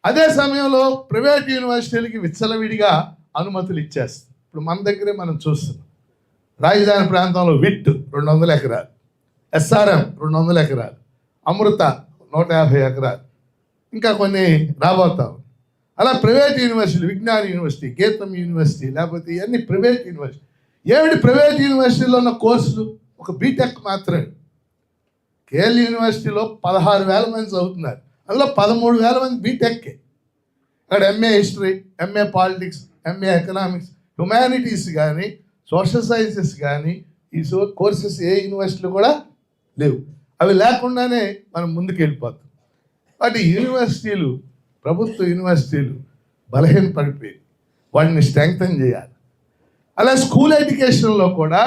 అదే సమయంలో ప్రైవేట్ యూనివర్సిటీలకి విచ్చలవిడిగా అనుమతులు ఇచ్చేస్తుంది. ఇప్పుడు మన దగ్గరే మనం చూస్తున్నాం. రాజధాని ప్రాంతంలో విట్ 200 ఎకరాలు, ఎస్ఆర్ఎం 200 ఎకరాలు, అమృత 150 ఎకరాలు, ఇంకా కొన్ని రాబోతాం. అలా ప్రైవేట్ యూనివర్సిటీలు, విజ్ఞాన యూనివర్సిటీ, గీతం యూనివర్సిటీ, లేకపోతే ఇవన్నీ ప్రైవేట్ యూనివర్సిటీ. ఏమిటి ప్రైవేట్ యూనివర్సిటీలో ఉన్న కోర్సులు? ఒక బీటెక్ మాత్రమే. కేఎల్ యూనివర్సిటీలో 16,000 మంది చదువుతున్నారు, అందులో 13,000 మంది బీటెక్కే. అక్కడ MA history, MA politics, MA economics, humanities కానీ, సోషల్ సైన్సెస్ కానీ ఈ కోర్సెస్ ఏ యూనివర్సిటీలో కూడా లేవు. అవి లేకుండానే మనం ముందుకు వెళ్ళిపోతాం. వాటి యూనివర్సిటీలు, ప్రభుత్వ యూనివర్సిటీలు బలహీనపడిపోయి వాటిని స్ట్రెంగ్తన్ చేయాలి. అలా స్కూల్ ఎడ్యుకేషన్లో కూడా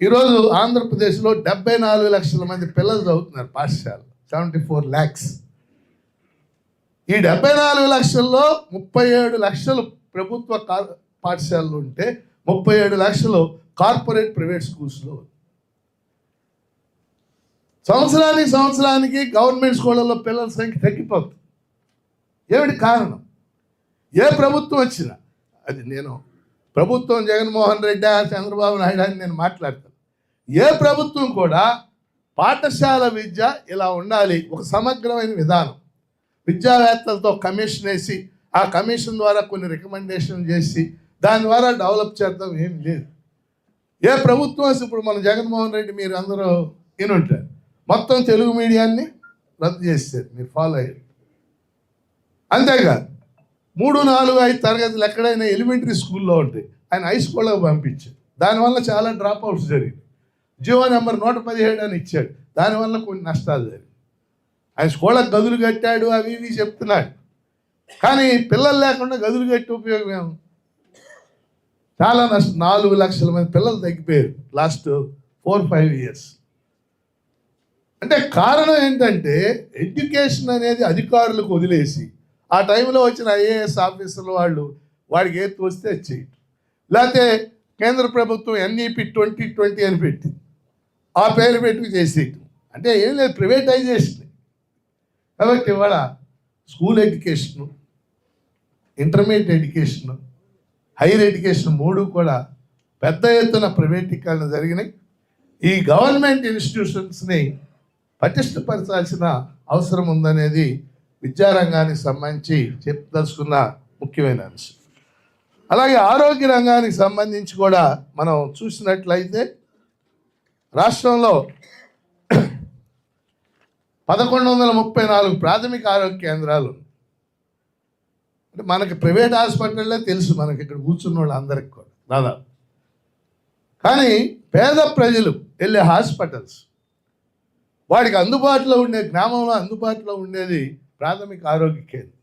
ఈరోజు ఆంధ్రప్రదేశ్లో 74 లక్షల మంది పిల్లలు చదువుతున్నారు పాఠశాల, 74 lakhs. ఈ 74 లక్షల్లో 37 లక్షలు ప్రభుత్వ పాఠశాలలు ఉంటే 37 లక్షలు కార్పొరేట్ ప్రైవేట్ స్కూల్స్లో. సంవత్సరానికి గవర్నమెంట్ స్కూళ్ళల్లో పిల్లల సంఖ్య తగ్గిపోతుంది. ఏమిటి కారణం? ఏ ప్రభుత్వం వచ్చినా, అది నేను ప్రభుత్వం జగన్మోహన్ రెడ్డి, చంద్రబాబు నాయుడు అని నేను మాట్లాడతాను. ఏ ప్రభుత్వం కూడా పాఠశాల విద్య ఇలా ఉండాలి, ఒక సమగ్రమైన విధానం, విద్యావేత్తలతో కమిషన్ వేసి ఆ కమిషన్ ద్వారా కొన్ని రికమెండేషన్ చేసి దాని ద్వారా డెవలప్ చేద్దాం ఏం లేదు. ఏ ప్రభుత్వం ఇప్పుడు మన జగన్మోహన్ రెడ్డి మీరు అందరూ వినుంటారు, మొత్తం తెలుగు మీడియాన్ని రద్దు చేస్తారు, మీరు ఫాలో అయ్యారు. అంతేకాదు 3, 4, 5 తరగతులు ఎక్కడైనా ఎలిమెంటరీ స్కూల్లో ఉంటాయి, ఆయన హై స్కూల్లోకి పంపించాడు. దానివల్ల చాలా డ్రాప్ అవుట్స్ జరిగింది. జియో నెంబర్ 117 అని ఇచ్చాడు, దానివల్ల కొన్ని నష్టాలు జరిగాయి. ఆయన స్కూళ్ళకి గదులు కట్టాడు, అవి ఇవి చెప్తున్నాడు, కానీ పిల్లలు లేకుండా గదులు కట్టి ఉపయోగం ఏమో. చాలా నష్టం. 4 లక్షల మంది పిల్లలు తగ్గిపోయారు లాస్ట్ 4-5 years. అంటే కారణం ఏంటంటే ఎడ్యుకేషన్ అనేది అధికారులకు వదిలేసి ఆ టైంలో వచ్చిన ఐఏఎస్ ఆఫీసర్లు వాడికి ఏది వస్తే చేయటం, లేకపోతే కేంద్ర ప్రభుత్వం ఎన్ఈపి 2020 అని పెట్టి ఆ పేరు పెట్టి చేసేయటం. అంటే ఏం లేదు, ప్రైవేటైజేషన్. కాబట్టి ఇవాళ school education, intermediate education, higher education 3 కూడా పెద్ద ఎత్తున ప్రైవేటీకరణ జరిగినాయి. ఈ గవర్నమెంట్ ఇన్స్టిట్యూషన్స్ని పటిష్టపరచాల్సిన అవసరం ఉందనేది విద్యారంగానికి సంబంధించి చెప్పదలుచుకున్న ముఖ్యమైన అంశం. అలాగే ఆరోగ్య రంగానికి సంబంధించి కూడా మనం చూసినట్లయితే రాష్ట్రంలో 1134 ప్రాథమిక ఆరోగ్య కేంద్రాలు. అంటే మనకి ప్రైవేట్ హాస్పిటల్లే తెలుసు, మనకి ఇక్కడ కూర్చున్న వాళ్ళు అందరికి కూడా దాదాపు. కానీ పేద ప్రజలు వెళ్ళే హాస్పిటల్స్, వాడికి అందుబాటులో ఉండే, గ్రామంలో అందుబాటులో ఉండేది ప్రాథమిక ఆరోగ్య కేంద్రం.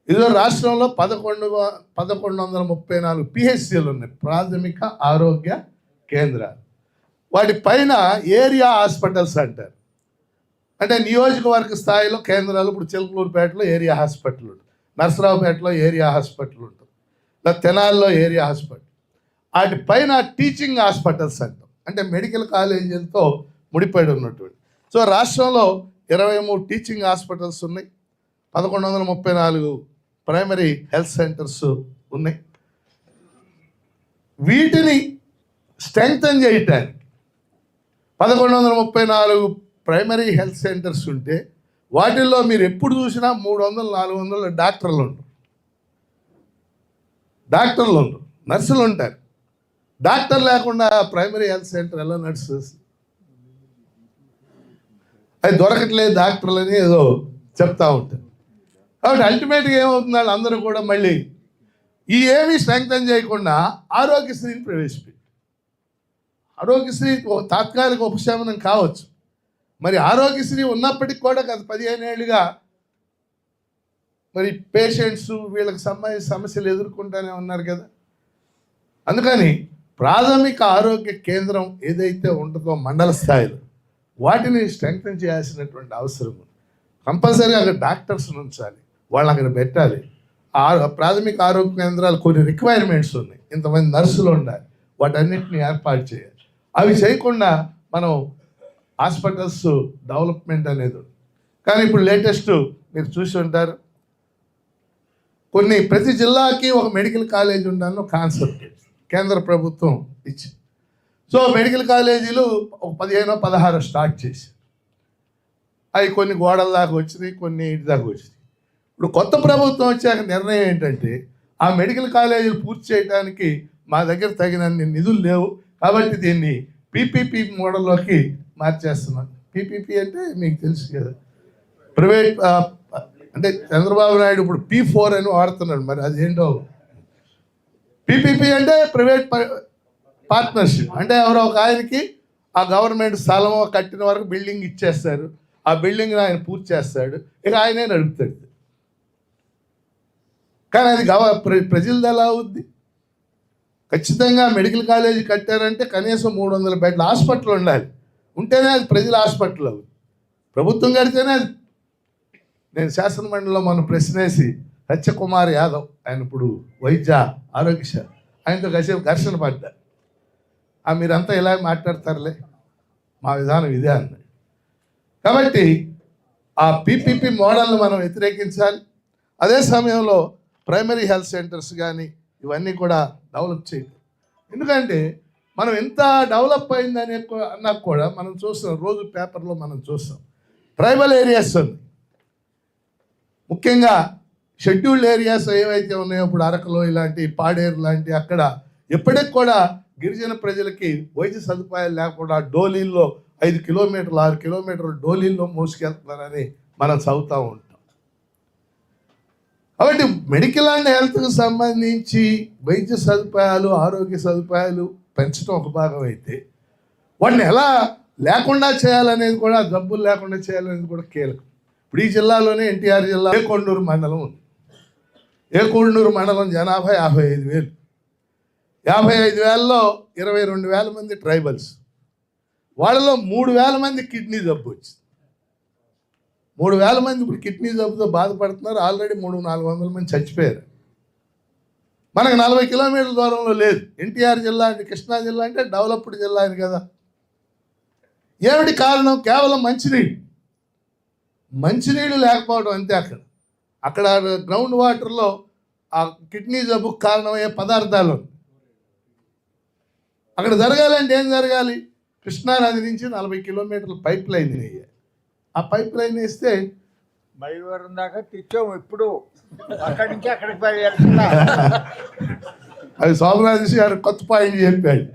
ఇదిలో రాష్ట్రంలో 1134 పిహెచ్సిలు ఉన్నాయి, ప్రాథమిక ఆరోగ్య కేంద్రాలు. వాటి పైన ఏరియా హాస్పిటల్స్ అంటారు. అంటే నియోజకవర్గ స్థాయిలో కేంద్రాలు. ఇప్పుడు చిలకలూరుపేటలో ఏరియా హాస్పిటల్ ఉంటుంది, నరసరావుపేటలో ఏరియా హాస్పిటల్ ఉంటుంది, లేదా తెనాల్లో ఏరియా హాస్పిటల్. వాటి పైన టీచింగ్ హాస్పిటల్స్ అంటాం, అంటే మెడికల్ కాలేజీలతో ముడిపడి ఉన్నటువంటి. సో రాష్ట్రంలో 23 టీచింగ్ హాస్పిటల్స్ ఉన్నాయి, 1134 ప్రైమరీ హెల్త్ సెంటర్స్ ఉన్నాయి. వీటిని స్ట్రెంగ్తన్ చేయటానికి 1134 ప్రైమరీ హెల్త్ సెంటర్స్ ఉంటే వాటిల్లో మీరు ఎప్పుడు చూసినా 300-400 డాక్టర్లు ఉండరు, నర్సులు ఉంటారు. డాక్టర్ లేకుండా ప్రైమరీ హెల్త్ సెంటర్ ఎలా నర్సెస్ అది దొరకట్లేదు డాక్టర్లు అని ఏదో చెప్తా ఉంటారు. కాబట్టి అల్టిమేట్గా ఏమవుతుంది, అందరూ కూడా మళ్ళీ ఈ ఏమీ స్ట్రెంగ్తన్ చేయకుండా ఆరోగ్యశ్రీని ప్రవేశపెట్టి, ఆరోగ్యశ్రీ తాత్కాలిక ఉపశమనం కావచ్చు, మరి ఆరోగ్యశ్రీ ఉన్నప్పటికీ కూడా గత 15 ఏళ్ళుగా మరి పేషెంట్స్ వీళ్ళకి సంబంధించిన సమస్యలు ఎదుర్కొంటూనే ఉన్నారు కదా. అందుకని ప్రాథమిక ఆరోగ్య కేంద్రం ఏదైతే ఉంటుందో మండల స్థాయిలో వాటిని స్ట్రెంగ్తన్ చేయాల్సినటువంటి అవసరం ఉంది. కంపల్సరీగా అక్కడ డాక్టర్స్ ఉంచాలి, వాళ్ళు అక్కడ పెట్టాలి. ప్రాథమిక ఆరోగ్య కేంద్రాలు కొన్ని రిక్వైర్మెంట్స్ ఉన్నాయి, ఇంతమంది నర్సులు ఉండాలి, వాటన్నిటిని ఏర్పాటు చేయాలి. అవి చేయకుండా మనం హాస్పిటల్స్ డెవలప్మెంట్ అనేది ఉంది. కానీ ఇప్పుడు లేటెస్ట్ మీరు చూసి ఉంటారు, ప్రతి జిల్లాకి ఒక మెడికల్ కాలేజ్ ఉండాలని కాన్సెప్ట్ కేంద్ర ప్రభుత్వం ఇచ్చి, సో మెడికల్ కాలేజీలు ఒక 15-16 స్టార్ట్ చేసి అవి కొన్ని గోడల దాకా వచ్చినాయి, కొన్ని ఇంటి దాకా వచ్చినాయి. ఇప్పుడు కొత్త ప్రభుత్వం వచ్చాక నిర్ణయం ఏంటంటే ఆ మెడికల్ కాలేజీలు పూర్తి చేయడానికి మా దగ్గర తగినన్ని నిధులు లేవు, కాబట్టి దీన్ని పీపీపీ మోడల్లోకి మార్చేస్తున్నాం. పీపీపీ అంటే మీకు తెలుసు కదా, ప్రైవేట్ అంటే చంద్రబాబు నాయుడు ఇప్పుడు P4 అని వాడుతున్నాడు, మరి అదేంటో. పీపీపీ అంటే ప్రైవేట్ పార్ట్నర్షిప్, అంటే ఎవరో ఒక ఆయనకి ఆ గవర్నమెంట్ స్థలం కట్టిన వరకు బిల్డింగ్ ఇచ్చేస్తారు, ఆ బిల్డింగ్ ఆయన పూర్తి చేస్తాడు, ఇక ఆయనే నడుపుతాడు. కానీ అది ప్రజలది ఎలా అవుద్ది? ఖచ్చితంగా మెడికల్ కాలేజీ కట్టారంటే కనీసం 300 బెడ్ల హాస్పిటల్ ఉండాలి, ఉంటేనే అది ప్రజల హాస్పిటల్ అవుతుంది. ప్రభుత్వం కడితేనే అది. నేను శాసనమండలిలో మనం ప్రశ్నేసి సత్యకుమార్ యాదవ్, ఆయన ఇప్పుడు వైద్య ఆరోగ్య శాఖ, ఆయనతో ఘర్షణ పడ్డా. మీరంతా ఇలా మాట్లాడతారులే, మా విధానం ఇదే అన్నాడు. కాబట్టి ఆ పీపీపీ మోడల్ని మనం వ్యతిరేకించాలి. అదే సమయంలో ప్రైమరీ హెల్త్ సెంటర్స్ కానీ ఇవన్నీ కూడా డెవలప్ చేయాలి. ఎందుకంటే మనం ఎంత డెవలప్ అయిందని అన్నా కూడా మనం చూస్తాం, రోజు పేపర్లో మనం చూస్తాం ట్రైబల్ ఏరియాస్ ఉంది, ముఖ్యంగా షెడ్యూల్డ్ ఏరియాస్ ఏవైతే ఉన్నాయో ఇప్పుడు అరకులో ఇలాంటి పాడేరు లాంటి అక్కడ ఎప్పటికి కూడా గిరిజన ప్రజలకి వైద్య సదుపాయాలు లేకుండా డోలీల్లో 5 కిలోమీటర్లు 6 కిలోమీటర్లు డోలీల్లో మోసుకెళ్తున్నారని మనం చదువుతూ ఉంటాం. కాబట్టి మెడికల్ అండ్ హెల్త్కి సంబంధించి వైద్య సదుపాయాలు ఆరోగ్య సదుపాయాలు పెంచడం ఒక భాగం అయితే, వాటిని ఎలా లేకుండా చేయాలనేది కూడా, జబ్బులు లేకుండా చేయాలనేది కూడా కీలకం. ఇప్పుడు ఈ జిల్లాలోనే ఎన్టీఆర్ జిల్లా ఏకొండూరు మండలం ఉంది. ఏకొండూరు మండలం జనాభా 55,000. 55,000లో 22,000 మంది ట్రైబల్స్, వాళ్ళలో 3,000 మంది కిడ్నీ జబ్బు వచ్చింది. 3,000 మంది ఇప్పుడు కిడ్నీ జబ్బుతో బాధపడుతున్నారు. ఆల్రెడీ 300-400 మంది చచ్చిపోయారు. మనకు 40 కిలోమీటర్ల దూరంలో లేదు. ఎన్టీఆర్ జిల్లా అంటే, కృష్ణా జిల్లా అంటే డెవలప్డ్ జిల్లా అని కదా. ఏమిటి కారణం? కేవలం మంచినీళ్ళు లేకపోవడం అంతే. అక్కడ గ్రౌండ్ వాటర్లో ఆ కిడ్నీ జబ్బుకు కారణమయ్యే పదార్థాలు అక్కడ జరగాలంటే ఏం జరగాలి? కృష్ణానది నుంచి 40 కిలోమీటర్ల పైప్ లైన్ వేయాలి. ఆ పైప్ లైన్ వేస్తే మైలవరం దాకా తెచ్చాము. ఇప్పుడు అక్కడి నుంచి అక్కడికి అది సోమరాజేష్ గారు కొత్త పాయింట్ చెప్పాడు.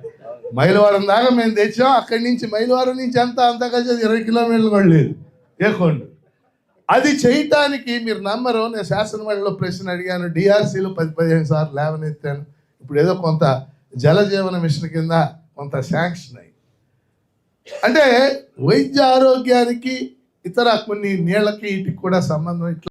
మైలవరం దాకా మేము తెచ్చాం, అక్కడి నుంచి మైలవరం నుంచి అంతా కలిసి 20 కిలోమీటర్లు కూడా లేదు ఏకొండ. అది చేయటానికి మీరు నమ్మరు, నేను శాసనమండలిలో ప్రశ్న అడిగాను, డిఆర్సీలో 10-15 సార్లు లేవనెత్తాను. ఇప్పుడు ఏదో కొంత జలజీవన మిషన్ కింద కొంత శాంక్షన్ అయ్యి, అంటే వైద్య ఆరోగ్యానికి ఇతర కొన్ని నీళ్ళకి వీటికి కూడా సంబంధం ఇట్లా